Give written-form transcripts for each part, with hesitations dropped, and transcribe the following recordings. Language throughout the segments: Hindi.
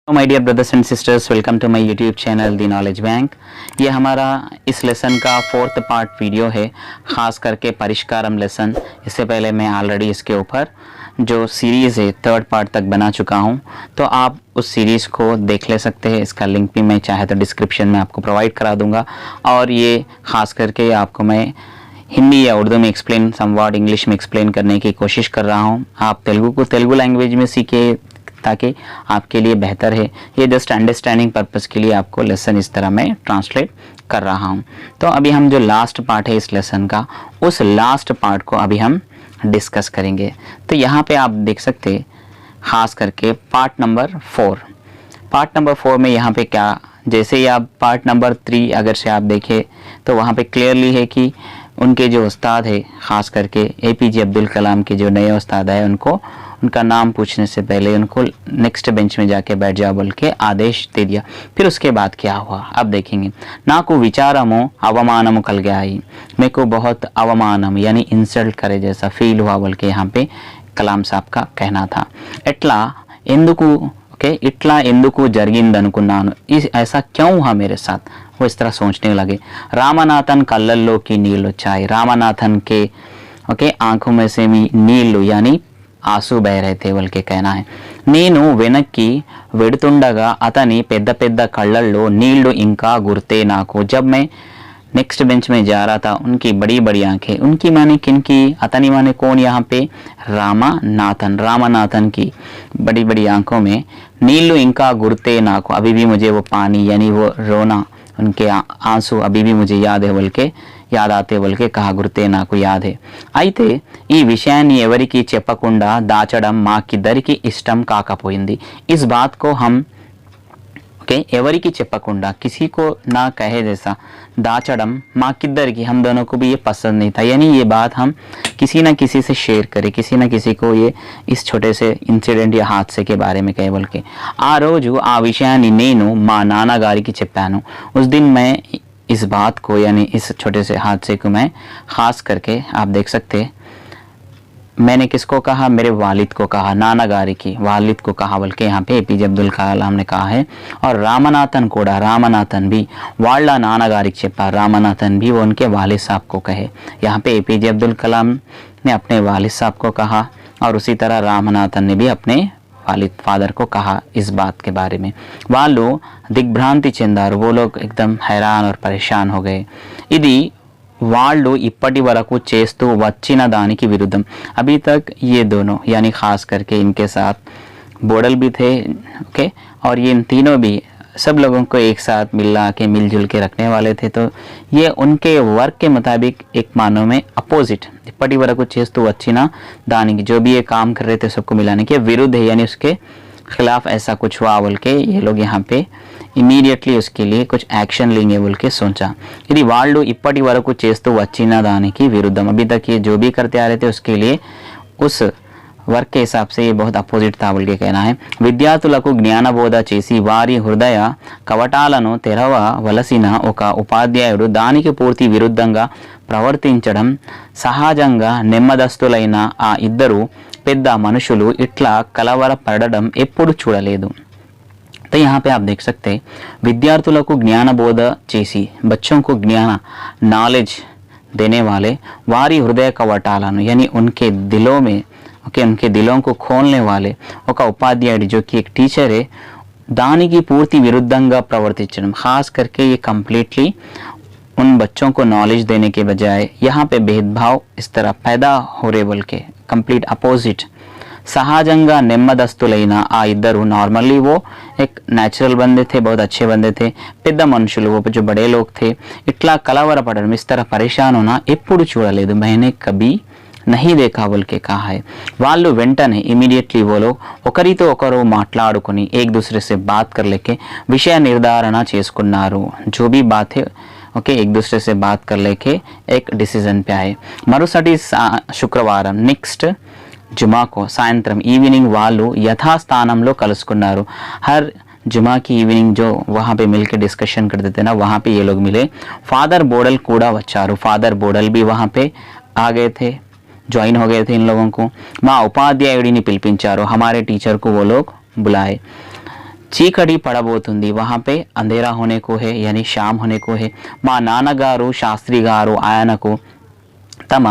My dear brothers and sisters, welcome to my YouTube channel the knowledge bank. ये हमारा इस लेसन का 4th पार्ट वीडियो है, ख़ास करके परिष्कारम लेसन। इससे पहले मैं ऑलरेडी इसके ऊपर जो सीरीज़ है 3rd पार्ट तक बना चुका हूँ, तो आप उस सीरीज़ को देख ले सकते हैं। इसका लिंक भी मैं चाहे तो डिस्क्रिप्शन में आपको प्रोवाइड करा दूँगा। और ये ख़ास करके आपको मैं हिंदी या उर्दू में एक्सप्लेन, समवॉट इंग्लिश में एक्सप्लेन करने की कोशिश कर रहा हूँ। आप तेलुगु को तेलुगु लैंग्वेज में सीखे ताकि आपके लिए बेहतर है। ये जस्ट अंडरस्टैंडिंग पर्पस के लिए आपको लेसन इस तरह मैं ट्रांसलेट कर रहा हूँ। तो अभी हम जो लास्ट पार्ट है इस लेसन का, उस लास्ट पार्ट को अभी हम डिस्कस करेंगे। तो यहाँ पे आप देख सकते हैं, ख़ास करके पार्ट नंबर 4। पार्ट नंबर 4 में यहाँ पे क्या, जैसे ही आप पार्ट नंबर 3 अगर से आप देखें तो वहाँ पे क्लियरली है कि उनके जो उस्ताद है, ख़ास करके APJ अब्दुल कलाम के जो नए उस्ताद है, उनको उनका नाम पूछने से पहले उनको नेक्स्ट बेंच में जाके बैठ जाओ बोल के आदेश दे दिया। फिर उसके बाद क्या हुआ अब देखेंगे। नाकु विचारमो अवमानम कल गया ही, मेरे को बहुत अवमानम यानी इंसल्ट करे जैसा फील हुआ बोल के यहाँ पे कलाम साहब का कहना था। इट्ला ఎందుకు इट्ला ఎందుకు జరిగిందనుకున్నాను, ऐसा क्यों हुआ मेरे साथ, वो इस तरह सोचने लगे। रामनाथन कल्लल्लो की नील వచ్చాయి, रामनाथन के आंखों में से नीళ్లు यानी आंसू बह रहे थे बोल के कहना है। నేను వెనక్కి వెడుతుండగా అతని పెద్ద పెద్ద కళ్ళల్లో నీళ్లు ఇంకా గుర్తే నాకు। जब मैं नेक्स्ट बेंच में जा रहा था, उनकी बड़ी बड़ी आंखें, उनकी माने किन की, अतनी माने कौन, यहाँ पे रामनाथन की बड़ी बड़ी आंखों में नीलू इंका गुरते नाको, अभी भी मुझे वो पानी यानी वो रोना, उनके आंसू अभी भी मुझे याद है बोल के, याद आते बोल के कहा, गुरते नाको याद है। అయితే ఈ విషయాన్ని ఎవరికి చెప్పకుండా దాచడం మాకిద్దరికి ఇష్టం కాకపోయింది। इस बात को हम ఎవరికి చెప్పకుండా, किसी को ना कहे जैसा, दाचड़म माँ किधर की, हम दोनों को भी ये पसंद नहीं था। यानी ये बात हम किसी ना किसी से शेयर करें, किसी ना किसी को ये इस छोटे से इंसिडेंट या हादसे के बारे में कहे बोल के। आ रोजु आ विषयाన్ని నేను మా నాన్నగారికి చెప్పాను। उस दिन मैं इस बात को यानी इस छोटे से हादसे को मैं ख़ास करके आप देख सकते, मैंने किसको कहा, मेरे वालिद को कहा, नाना गारी की वालिद को कहा बल्कि यहाँ पे APJ अब्दुल कलाम ने कहा है। और रामनाथन कोड़ा, रामनाथन भी वाళ్ళ नानागारी చెప్పా, रामनाथन भी वो उनके वालिद साहब को कहे। यहाँ पे APJ अब्दुल कलाम ने अपने वालिद साहब को कहा और उसी तरह रामनाथन ने भी अपने वालिद फादर को कहा इस बात के बारे में। వాళ్ళు दिग्भ्रांति చెందారు, वो लोग एकदम हैरान और परेशान हो गए। ఇది వాళ్ళు ఇప్పటి వరకు చేస్తూ వచ్చిన దానికి विरुद्धम, अभी तक ये दोनों यानी ख़ास करके इनके साथ बोडल भी थे, और ये इन तीनों भी सब लोगों को एक साथ मिलजुल के रखने वाले थे। तो ये उनके वर्क के मुताबिक एक मानों में अपोजिट, इప్పటి వరకు చేస్తూ వచ్చిన దానికి, जो भी ये काम कर रहे थे सबको मिलाने के विरुद्ध है, यानी उसके खिलाफ ऐसा कुछ हुआ बोल के ये लोग यहाँ पे इमीडिएटली उसके लिए कुछ एक्शन लेंगे बोल के सोचा। यदि వాళ్ళు ఇప్పటి వరకు చేస్తూ వచ్చిన దానికి विरुद्धम, अभी तक ये जो भी करते आ रहे थे उसके लिए उस वर्क के हिसाब से ये बहुत अपोजिट था बोल के कहना है। విద్యార్థులకు జ్ఞానబోధ చేసి వారి హృదయ కవటాలను తెరవవలసిన ఒక ఉపాధ్యాయుడు దానికి పూర్తి విరుద్ధంగా ప్రవర్తించడం సహజంగా నెమ్మదస్తులైన ఆ ఇద్దరు పెద్ద మనుషులు ఇట్లా కలవరపడడం ఎప్పుడు చూడలేదు। तो यहाँ पे आप देख सकते हैं, विद्यार्थुलों को ज्ञानबोध చేసి, बच्चों को ज्ञान नॉलेज देने वाले, वारी हृदय कवटाలను यानी उनके दिलों में उनके दिलों को खोलने वाले ఒక ఉపాధ్యాయుడు जो कि एक टीचर है, దానికి పూర్తి విరుద్ధంగా ప్రవర్తించడం, खास करके ये कम्प्लीटली उन बच्चों को नॉलेज देने के बजाय यहाँ पे भेदभाव इस तरह पैदा हो रहे बोल के, कंप्लीट अपोजिट। సహజంగా నెమ్మదస్తులైన ఆ ఇద్దరు, नॉर्मली वो एक नेचुरल बंदे थे, बहुत अच्छे बंदे थे, పెద్ద మనుషులు वो जो बड़े लोग थे, इट्ला కలవరపడడం इस तरह परेशान होना ఎప్పుడు చూడలేదు, मैंने कभी नहीं देखा बोल के कहा है। వాళ్ళు వెంటనే इमीडिएटली वो लोग ఒకరితో ఒకరు మాట్లాడుకొని एक दूसरे से बात कर लेके विषय निर्धारण చేసుకున్నారు। जो भी बात है एक दूसरे से बात कर लेके एक डिसीजन पे आए। మరుసటి శుక్రవారం నెక్స్ట్ जुमा को सायंत्रम ఈవినింగ్ వాళ్ళు యథాస్థానంలో కలుసుకున్నారు। हर जुमा की इवनिंग जो वहाँ पे मिलकर डिस्कशन करते थे ना, वहाँ पे ये लोग मिले. फादर बोडल कूड़ा वच्चारू, फादर बोडल भी वहाँ पे आ गए थे, ज्वाइन हो गए थे इन लोगों को. माँ उपाध्यायुడిని పిలిపించారు, हमारे टीचर को वो लोग बुलाए. చీకటి పడబోతుంది, वहाँ पे अंधेरा होने को है यानी शाम होने को है. మా నాన్నగారు శాస్త్రి గారు ఆయనకు తమ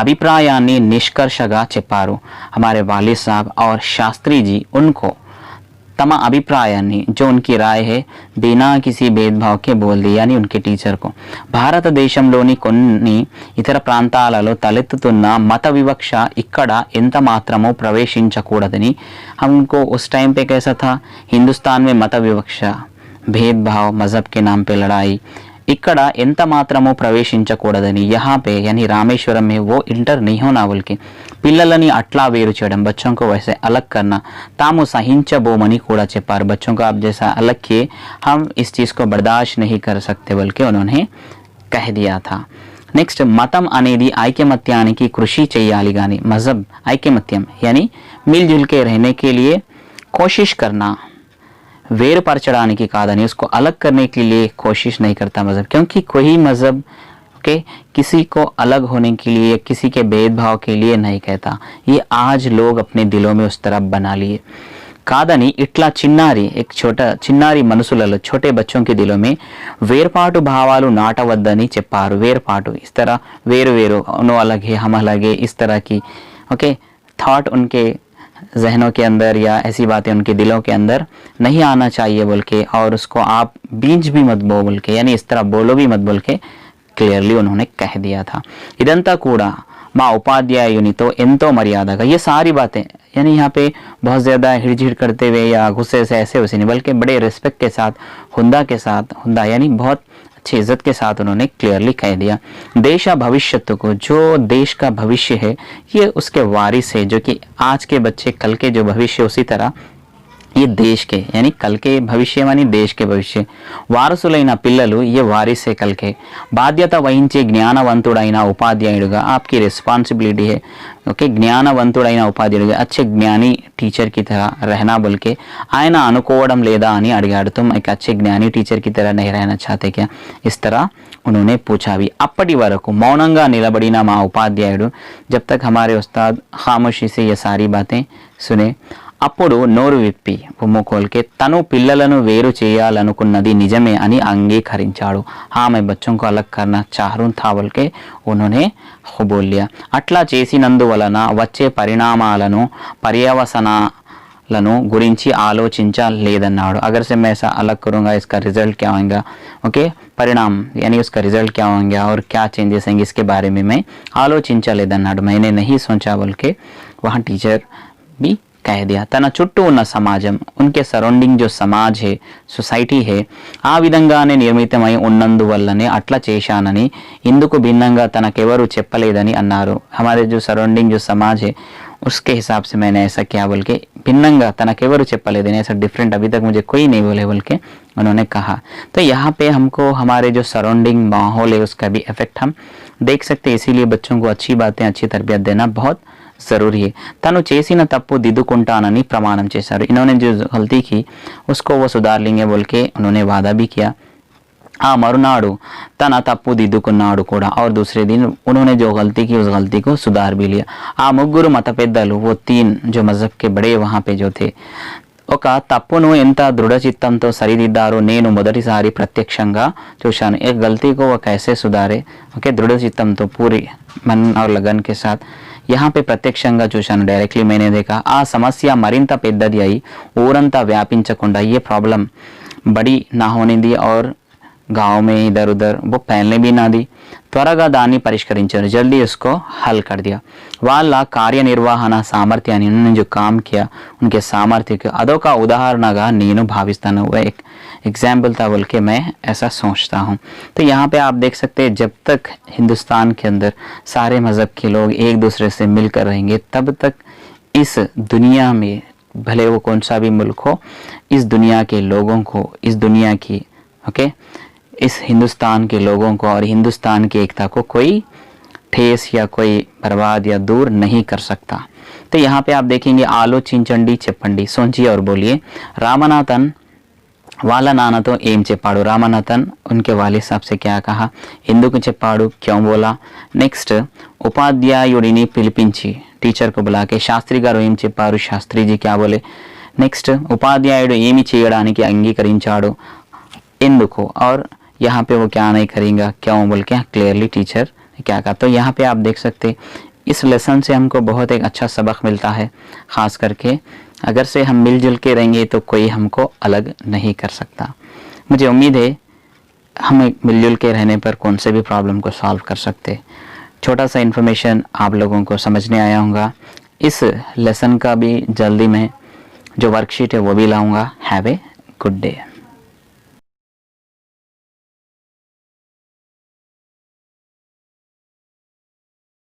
అభిప్రాయాన్ని నిష్కర్షగా చెప్పారు. हमारे वालिद साहब और शास्त्री जी उनको तमा अभिप्रायाన్ని जो उनकी राय है बिना किसी भेदभाव के बोल दी, यानी उनके टीचर को. భారతదేశంలోని కొన్ని ఇతర ప్రాంతాలలో తలెత్తుతున్న మత వివక్ష ఇక్కడ ఎంత మాత్రమో ప్రవేశించకూడదని. हमको उस टाइम पे कैसा था, हिंदुस्तान में मत विवक्षा, भेदभाव, मजहब के नाम पे लड़ाई ఇక్కడ ఎంత మాత్రమో ప్రవేశించకూడదని. यहाँ पे यानी रामेश्वरम में वो इंटर नहीं होना बोल के పిల్లలని అట్లా వేరు చేయడం, बच्चों को वैसे अलग करना తాము సహించబోమని కూడా చెప్పారు. बच्चों को आप जैसा अलग किए हम इस चीज़ को बर्दाश्त नहीं कर सकते बोल के उन्होंने कह दिया था. నెక్స్ట్ మతం అనేది ఐకమత్యానికి కృషి చేయాలి కానీ, మజహబ్ ఐకమత్యం यानी मिलजुल के रहने के लिए कोशिश करना, వేరుపరచడానికి కాదని, उसको अलग करने के लिए कोशिश नहीं करता मज़हब. क्योंकि कोई मज़हब के किसी को अलग होने के लिए, किसी के भेदभाव के लिए नहीं कहता. ये आज लोग अपने दिलों में उस तरफ बना लिए. కాదని ఇట్లా చిన్నారి చిన్నారి మనసులలో छोटे बच्चों के दिलों में వేర్పాటు భావాలు నాటవద్దని చెప్పారు. వేర్పాటు इस तरह వేరు వేరు, उन्हों अलग है हम अलग है, इस तरह की ओके थॉट उनके जहनों के अंदर या ऐसी बातें उनके दिलों के अंदर नहीं आना चाहिए बोल के, और उसको आप बीज भी मत बोल के यानी इस तरह बोलो भी मत बोल के क्लियरली उन्होंने कह दिया था. इदंता कूड़ा మా ఉపాధ్యాయునితో ఎంతో మర్యాదగా, ये सारी बातें यानी यहाँ पे बहुत ज़्यादा हिड़झिड़ करते हुए या गुस्से से ऐसे वैसे नहीं, बल्कि बड़े रिस्पेक्ट के साथ, हुंदा यानी बहुत अच्छी इज्जत के साथ उन्होंने क्लियरली कह दिया. देश भविष्यत्व को, जो देश का भविष्य है ये उसके वारिस है, जो कि आज के बच्चे कल के जो भविष्य, उसी तरह ये देश के यानी कल के भविष्य मानी देश के भविष्य. వారసులైన పిల్లలు ये वारिस है कल के. బాధ్యత వహించే జ్ఞానవంతుడైన ఉపాధ్యాయుడిగా आपकी रिस्पॉन्सिबिलिटी है. ओके జ్ఞానవంతుడైన ఉపాధ్యాయుడిగా अच्छे ज्ञानी टीचर की तरह रहना बोल के ఆయన అనుకోవడం లేదా అని అడిగాడు. तुम एक अच्छे ज्ञानी टीचर की तरह नहीं रहना चाहते क्या, इस तरह उन्होंने पूछा भी. అప్పటి వరకు మౌనంగా నిలబడిన మా ఉపాధ్యాయుడు, जब तक हमारे उस्ताद खामोशी से ये सारी बातें सुने, అప్పుడు నోరు విప్పి ముక్కోల్కే తను పిల్లలను వేరు చేయాలనుకున్నది నిజమే అని అంగీకరించాడు. हाँ मैं बच्चों को अलग करना चाह रहा था बोल के उन्होंने बोल लिया. అట్లా చేసినందువలన వచ్చే పరిణామాలను, పర్యవసనాలను గురించి ఆలోచించలేదన్నాడు. अगर से मैं ऐसा अलग करूँगा इसका रिजल्ट क्या होगा, ओके परिणाम यानी उसका रिजल्ट क्या होंगे और क्या चेंजेस होंगे इसके बारे में मैं ఆలోచించలేదన్నాడు. मैंने नहीं सोचा बोल के वहाँ टीचर भी कह दिया. తన చుట్టూ ఉన్న సమాజం, उनके సరౌండింగ్ जो समाज है, సొసైటీ है, ఆ విధంగానే నిర్మితమై ఉన్నందువల్లనే అట్లా చేశానని, ఇందుకు భిన్నంగా తనకెవరు చెప్పలేదని అన్నారు. हमारे जो सराउंडिंग जो समाज है उसके हिसाब से मैंने ऐसा किया बोल के, भिन्नंगा तनकेवरू చెప్పలేదని, ऐसा डिफरेंट अभी तक मुझे कोई नहीं बोले बोल के उन्होंने कहा. तो यहाँ पे हमको हमारे जो सराउंडिंग माहौल है उसका भी इफेक्ट हम देख सकते हैं. इसीलिए बच्चों को अच्छी बातें, अच्छी तरबियत देना बहुत ज़रूरी है. తను చేసిన తప్పు దిద్దుకుంటానని ప్రమాణం చేశారు. इन्होंने जो गलती की उसको वो सुधार लेंगे बोल के उन्होंने वादा भी किया. ఆ మరునాడు తన తప్పు దిద్దుకున్నాడు కూడా, और दूसरे दिन उन्होंने जो गलती की उस गलती को सुधार भी लिया. ఆ ముగ్గురు మత పెద్దలు, वो 3 जो मजहब के बड़े वहाँ पे जो थे, ఒక తప్పును ఎంత దృఢచిత్తంతో సరిదిద్దారో నేను మొదటిసారి ప్రత్యక్షంగా చూశాను. एक गलती को वो कैसे सुधारे, ओके దృఢచిత్తంతో पूरी मन और लगन के साथ यहाँ पे ప్రత్యక్షంగా చూశాను, డైరెక్ట్లీ मैंने देखा. ఆ సమస్య మరింత పెద్దది అయి ఊరంతా వ్యాపించకుండా, ये प्रॉब्लम बड़ी ना होने दी और गाँव में इधर उधर वो फैलने भी ना दी. త్వరగా దాన్ని పరిష్కరించారు, जल्दी उसको हल कर दिया. వాళ్ళ కార్యనిర్వహణ సామర్థ్యాన్ని, उन्होंने जो काम किया उनके सामर्थ्य को అదొక ఉదాహరణగా నేను భావిస్తాను. वो एक एग्जाम्पल था बोल के मैं ऐसा सोचता हूँ. तो यहाँ पे आप देख सकते हैं जब तक हिंदुस्तान के अंदर सारे मज़हब के लोग एक दूसरे से मिलकर रहेंगे, तब तक इस दुनिया में, भले वो कौन सा भी मुल्क हो, इस दुनिया के लोगों को, इस दुनिया की ओके इस हिंदुस्तान के लोगों को और हिंदुस्तान की एकता को कोई ठेस या कोई बर्बाद या दूर नहीं कर सकता. तो यहाँ पे आप देखेंगे ఆలోచించండి, చెప్పండి, सोचिए और बोलिए. रामनाथन వాళ్ళ నాన్నతో ఏం చెప్పాడు, రామనాథన్ उनके वालिद साहब से क्या कहा, ఎందుకు చెప్పాడు, क्यों बोला। నెక్స్ట్ ఉపాధ్యాయుడిని పిలిపించి, టీచర్ को बुला के శాస్త్రి గారు ఏం చెప్పారు, శాస్త్రి जी क्या बोले। నెక్స్ట్ ఉపాధ్యాయుడు ఏమి చేయడానికి అంగీకరించాడు, ఎందుకు, और यहाँ पे वो क्या नहीं करेगा, क्यों बोल के क्लियरली टीचर ने क्या कहा। तो यहाँ पे आप देख सकते इस लेसन से हमको बहुत एक अच्छा सबक मिलता है, ख़ास करके अगर से हम मिलजुल के रहेंगे तो कोई हमको अलग नहीं कर सकता। मुझे उम्मीद है हम मिलजुल के रहने पर कौन से भी प्रॉब्लम को सॉल्व कर सकते। छोटा सा इन्फॉर्मेशन आप लोगों को समझने आया होगा। इस लेसन का भी जल्दी में जो वर्कशीट है वो भी लाऊंगा। Have a good day.